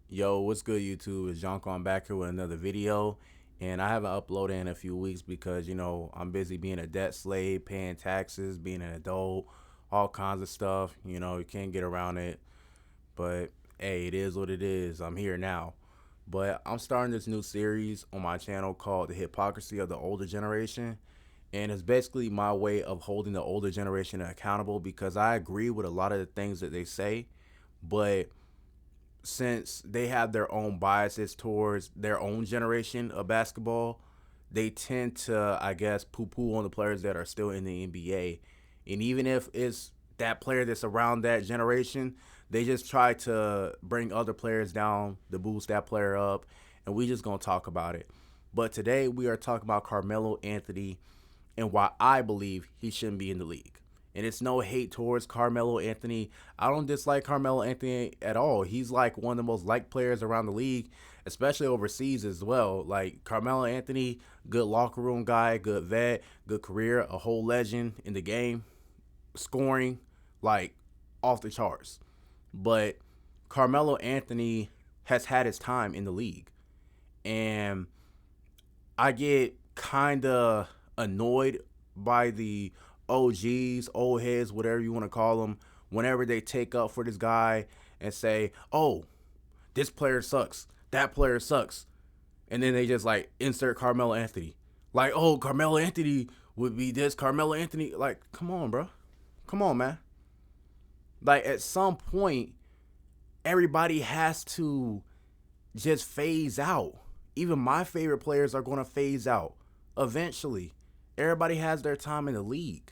Yo, what's good, YouTube? It's Jonko. I'm back here with another video, and I haven't uploaded in a few weeks because I'm busy being a debt slave, paying taxes, being an adult, all kinds of stuff. You can't get around it. But hey, it is what it is. I'm here now. But I'm starting this new series on my channel called The Hypocrisy of the Older Generation. And it's basically my way of holding the older generation accountable because I agree with a lot of the things that they say, but since they have their own biases towards their own generation of basketball, they tend to, I guess, poo poo on the players that are still in the NBA. And even if it's that player that's around that generation, they just try to bring other players down to boost that player up. And we just going to talk about it. But today we are talking about Carmelo Anthony and why I believe he shouldn't be in the league. And it's no hate towards Carmelo Anthony. I don't dislike Carmelo Anthony at all. He's like one of the most liked players around the league, especially overseas as well. Like Carmelo Anthony, good locker room guy, good vet, good career, a whole legend in the game, scoring like off the charts. But Carmelo Anthony has had his time in the league. And I get kind of annoyed by the OGs, old heads, whatever you want to call them, whenever they take up for this guy and say, "Oh, this player sucks, that player sucks," and then they just like insert Carmelo Anthony, like, "Oh, Carmelo Anthony would be this, Carmelo Anthony." Like, come on, bro, come on, man. Like at some point, everybody has to just phase out. Even my favorite players are going to phase out eventually. Everybody has their time in the league.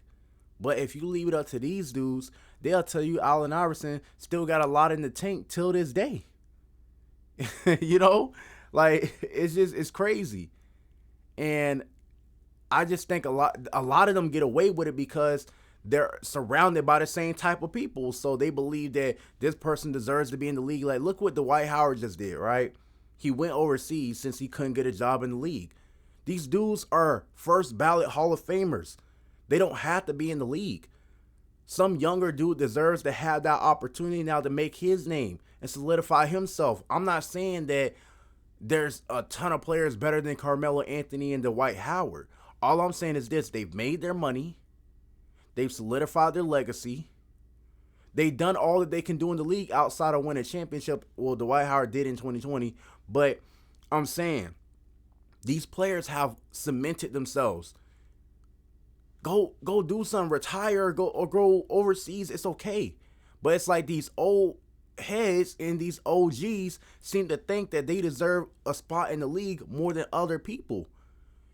But if you leave it up to these dudes, they'll tell you Allen Iverson still got a lot in the tank till this day. you know? Like it's crazy. And I just think a lot of them get away with it because they're surrounded by the same type of people. So they believe that this person deserves to be in the league. Like, look what Dwight Howard just did, right? He went overseas since he couldn't get a job in the league. These dudes are first ballot Hall of Famers. They don't have to be in the league. Some younger dude deserves to have that opportunity now to make his name and solidify himself. I'm not saying that there's a ton of players better than Carmelo Anthony and Dwight Howard. All I'm saying is this: they've made their money, they've solidified their legacy, they've done all that they can do in the league outside of winning a championship. Well, Dwight Howard did in 2020, but I'm saying these players have cemented themselves. Go do something, retire, go overseas. It's okay. But it's like these old heads and these OGs seem to think that they deserve a spot in the league more than other people.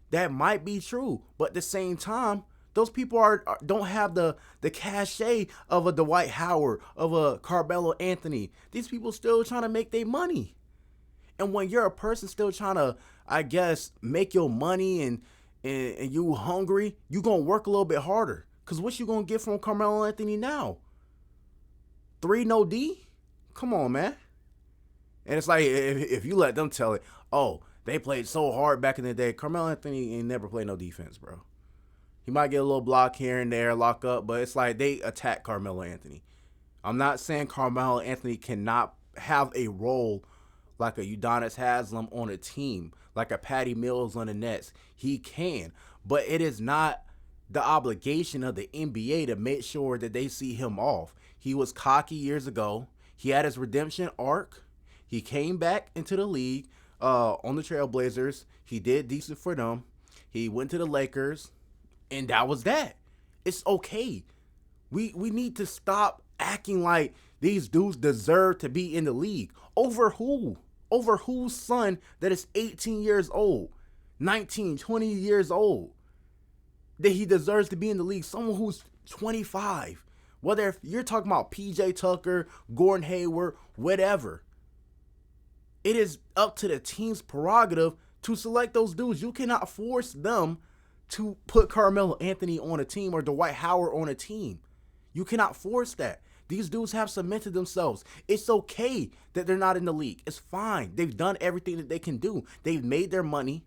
That might be true, but at the same time, those people don't have the cachet of a Dwight Howard, of a Carmelo Anthony. These people still trying to make their money. And when you're a person still trying to, I guess, make your money and you hungry, you gonna work a little bit harder. Cause what you gonna get from Carmelo Anthony now? 3 no D? Come on, man. And it's like if you let them tell it, oh, they played so hard back in the day. Carmelo Anthony ain't never played no defense, bro. He might get a little block here and there, lock up, but it's like they attack Carmelo Anthony. I'm not saying Carmelo Anthony cannot have a role like a Udonis Haslam on a team, like a Patty Mills on the Nets. He can, but it is not the obligation of the NBA to make sure that they see him off. He was cocky years ago. He had his redemption arc. He came back into the league on the Trailblazers. He did decent for them. He went to the Lakers, and that was that. It's okay. We need to stop acting like these dudes deserve to be in the league. Over who? Over whose son that is 18 years old, 19, 20 years old, that he deserves to be in the league? Someone who's 25. Whether if you're talking about PJ Tucker, Gordon Hayward, whatever, it is up to the team's prerogative to select those dudes. You cannot force them to put Carmelo Anthony on a team or Dwight Howard on a team. You cannot force that. These dudes have cemented themselves. It's okay that they're not in the league. It's fine. They've done everything that they can do. They've made their money.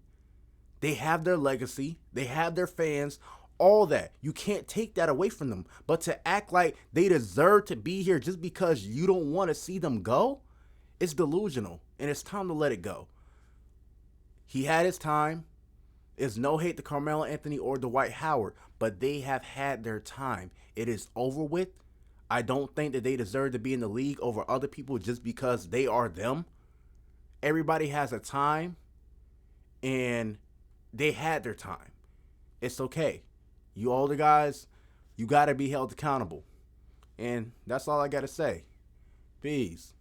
They have their legacy. They have their fans. All that. You can't take that away from them. But to act like they deserve to be here just because you don't want to see them go, It's delusional, and it's time to let it go. He had his time. It's no hate to Carmelo Anthony or Dwight Howard, but they have had their time. It is over with. I don't think that they deserve to be in the league over other people just because they are them. Everybody has a time, and they had their time. It's okay. You older guys, you got to be held accountable. And that's all I got to say. Peace.